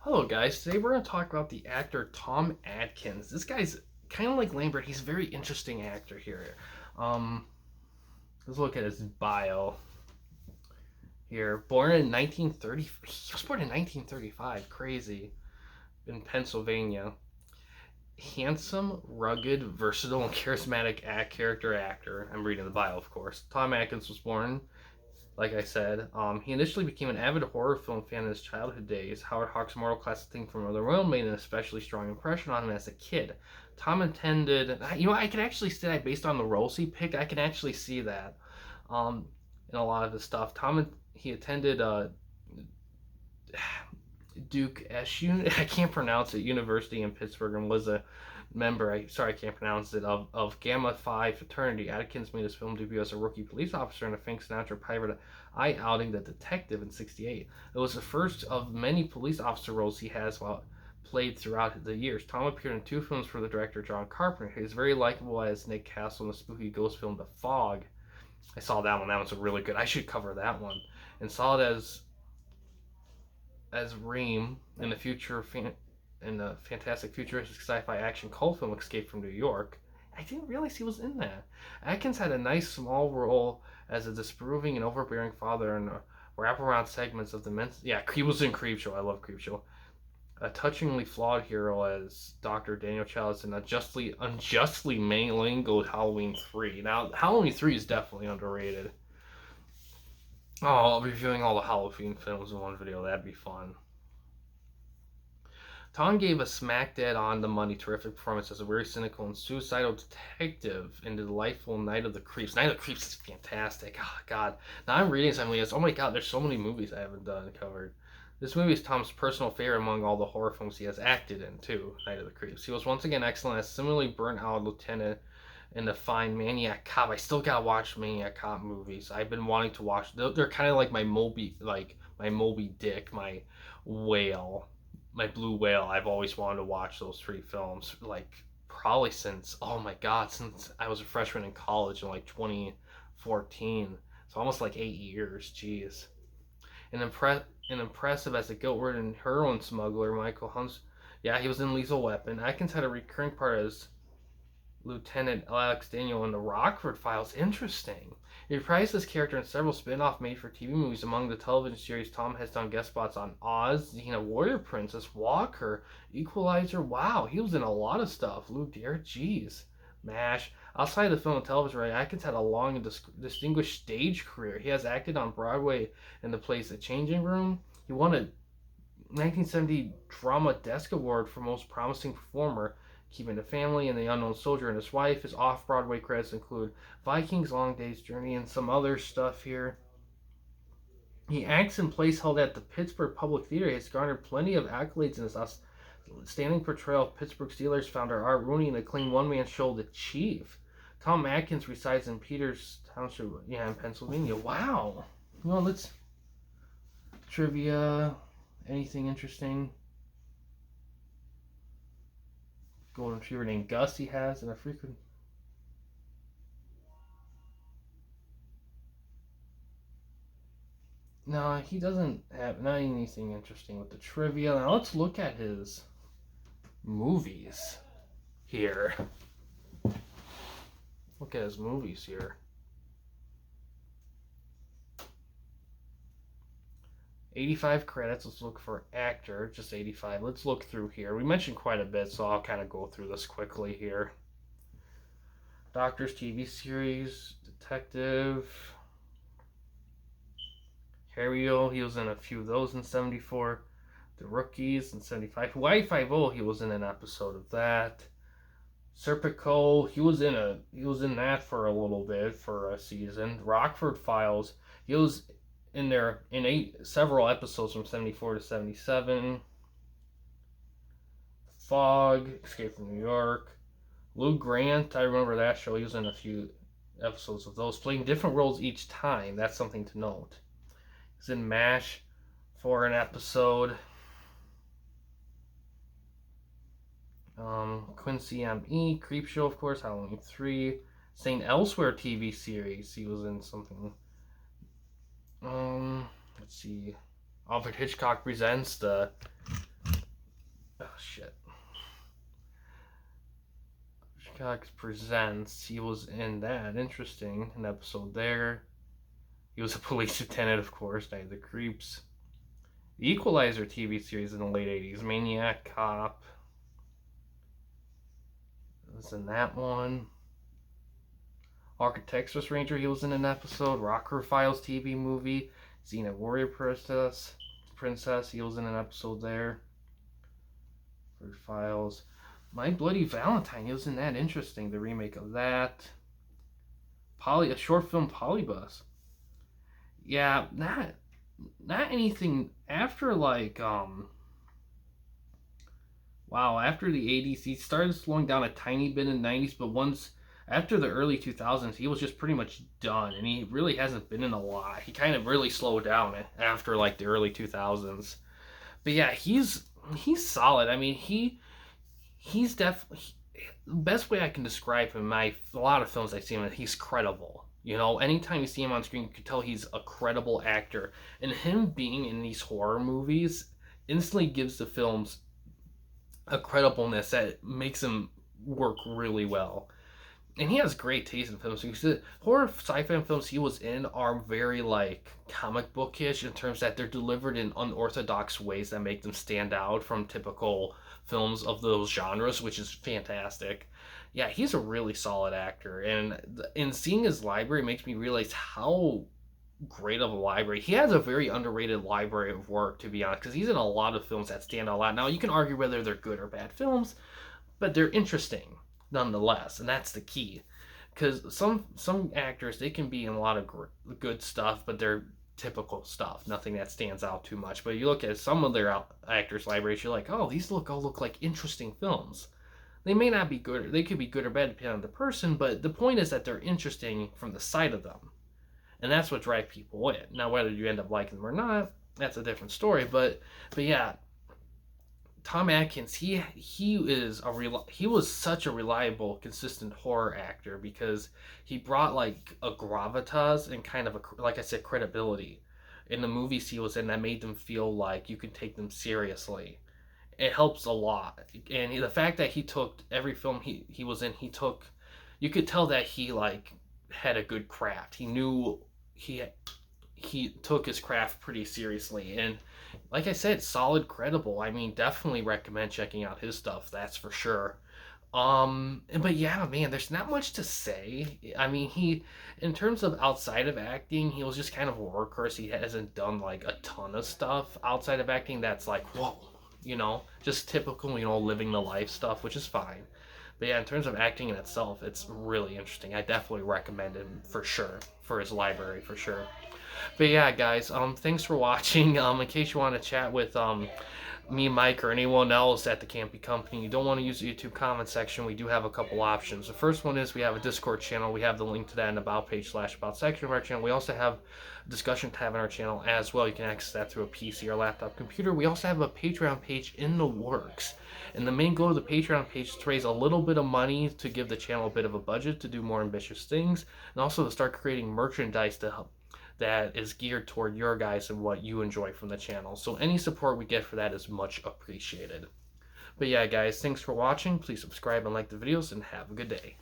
Hello, guys. Today we're going to talk about the actor Tom Adkins. This guy's kind of like Lambert. He's a very interesting actor here. Um, let's look at his bio here. Born in 1930. He was born in 1935. Crazy. In Pennsylvania. Handsome, rugged, versatile, and charismatic character actor. I'm reading the bio, of course. Tom Atkins was born, like I said. He initially became an avid horror film fan in his childhood days. Howard Hawks' Mortal Class thing from the Royal made an especially strong impression on him as a kid. Tom attended, I can actually say that based on the roles he picked, I can actually see that in a lot of his stuff. He attended Duke SU, I can't pronounce it, University in Pittsburgh, and was a member, I can't pronounce it, of Gamma Phi fraternity. Adkins made his film debut as a rookie police officer in a Frank Sinatra private eye outing, The Detective, in '68. It was the first of many police officer roles he has played throughout the years. Tom appeared in 2 films for the director John Carpenter. He is very likable as Nick Castle in the spooky ghost film The Fog. I saw that one. That one's really good. I should cover that one. And saw it as Reem in the fantastic futuristic sci-fi action cult film Escape from New York. I didn't realize he was in that. Atkins had a nice small role as a disapproving and overbearing father in wraparound segments of the men's. Yeah, he was in Creepshow. I love Creepshow. A touchingly flawed hero as Dr. Daniel Chalice in unjustly mangled Halloween 3. Now, Halloween 3 is definitely underrated. Oh, I'll be reviewing all the Halloween films in one video. That'd be fun. Tom gave a smack dead on the money terrific performance as a very cynical and suicidal detective in the delightful Night of the Creeps. Night of the Creeps is fantastic. Oh, God. Now I'm reading something else. Oh, my God. There's so many movies I haven't covered. This movie is Tom's personal favorite among all the horror films he has acted in, too. Night of the Creeps. He was once again excellent as similarly burnt out lieutenant in the fine Maniac Cop. I still gotta watch Maniac Cop movies. I've been wanting to watch. They're kind of like my Moby Dick, my Whale, my Blue Whale. I've always wanted to watch those 3 films, like probably since, oh my God, since I was a freshman in college in like 2014. So almost like 8 years. Jeez. And impressive as a guilt-ridden heroin smuggler, Michael Hunts. Yeah, he was in Lethal Weapon. Atkins had a recurring part as Lieutenant Alex Daniel in the Rockford Files. Interesting. He reprised this character in several spin-off made-for-TV movies. Among the television series, Tom has done guest spots on Oz, Xena, Warrior Princess, Walker, Equalizer. Wow, he was in a lot of stuff. Lou Dare, jeez. MASH. Outside of the film and television, Atkins had a long and distinguished stage career. He has acted on Broadway in the plays The Changing Room. He won a 1970 Drama Desk Award for Most Promising Performer, Keeping the Family, and The Unknown Soldier and His Wife. His off-Broadway credits include Vikings, Long Day's Journey, and some other stuff here. He acts in plays held at the Pittsburgh Public Theater. He has garnered plenty of accolades in his outstanding portrayal of Pittsburgh Steelers founder Art Rooney in the acclaimed one-man show The Chief. Tom Atkins resides in Peters Township, in Pennsylvania. Wow. Well, let's trivia. Anything interesting? Golden retriever named Gus he has, and a frequent. No, he doesn't have not anything interesting with the trivia. Now let's look at his movies here. Look at his movies here. 85 credits. Let's look for actor. Just 85. Let's look through here. We mentioned quite a bit, so I'll kind of go through this quickly here. Doctors TV series, Detective, Harry-O, he was in a few of those in 74. The Rookies in 75. Hawaii Five-0, he was in an episode of that. Serpico, he was in that for a little bit, for a season. Rockford Files, he was in there in several episodes from 74 to 77. Fog, Escape from New York. Lou Grant, I remember that show. He was in a few episodes of those, playing different roles each time. That's something to note. He's in MASH for an episode. Quincy M.E., Creepshow, of course, Halloween 3. St. Elsewhere TV series. He was in something. Let's see. Alfred Hitchcock Presents, the Oh shit. Cox Presents. He was in that. Interesting. An episode there. He was a police lieutenant, of course. Night of the Creeps. The Equalizer TV series in the late 80s. Maniac Cop. He was in that one. Architectus Ranger, he was in an episode. Rocker Files TV movie. Xena Warrior Princess. He was in an episode there. For Files. My Bloody Valentine, he was in that. Interesting. The remake of that. A short film, Polybus. Yeah, not anything after like wow, after the 80s he started slowing down a tiny bit in the 90s, but once after the early 2000s he was just pretty much done, and he really hasn't been in a lot. He kind of really slowed down after like the early 2000s. But yeah, he's solid. I mean, he's definitely the best way I can describe him. A lot of films I see him in, he's credible. You know, anytime you see him on screen, you can tell he's a credible actor. And him being in these horror movies instantly gives the films a credibleness that makes him work really well. And he has great taste in films. Because the horror sci-fi films he was in are very like comic bookish in terms that they're delivered in unorthodox ways that make them stand out from typical films of those genres, which is fantastic. Yeah, he's a really solid actor, and in seeing his library makes me realize how great of a library. He has a very underrated library of work, to be honest, because he's in a lot of films that stand out a lot. Now, you can argue whether they're good or bad films, but they're interesting nonetheless, and that's the key. Because some actors, they can be in a lot of good stuff, but they're typical stuff, nothing that stands out too much. But you look at some of their actors' libraries, you're like, oh, these all look like interesting films. They may not be good, they could be good or bad depending on the person, but the point is that they're interesting from the sight of them. And that's what drives people in. Now, whether you end up liking them or not, that's a different story. But yeah, Tom Atkins, he was such a reliable, consistent horror actor because he brought like a gravitas and kind of a, like I said, credibility in the movies he was in that made them feel like you could take them seriously. It helps a lot, and the fact that he took every film he was in, you could tell that he like had a good craft. He knew he took his craft pretty seriously, and like I said, solid, credible. I mean, definitely recommend checking out his stuff, that's for sure. But yeah, man, there's not much to say. I mean, in terms of outside of acting, he was just kind of a workhorse. He hasn't done like a ton of stuff outside of acting that's like, whoa, just typical, living the life stuff, which is fine. But yeah, in terms of acting in itself, it's really interesting. I definitely recommend him for sure, for his library, for sure. But yeah, guys, thanks for watching. In case you want to chat with me, Mike, or anyone else at the Campy Company, you don't want to use the YouTube comment section, we do have a couple options. The first one is we have a Discord channel. We have the link to that in the About page / About section of our channel. We also have a discussion tab in our channel as well. You can access that through a PC or laptop computer. We also have a Patreon page in the works. And the main goal of the Patreon page is to raise a little bit of money to give the channel a bit of a budget to do more ambitious things, and also to start creating merchandise to help that is geared toward your guys and what you enjoy from the channel. So any support we get for that is much appreciated. But yeah, guys, thanks for watching. Please subscribe and like the videos, and have a good day.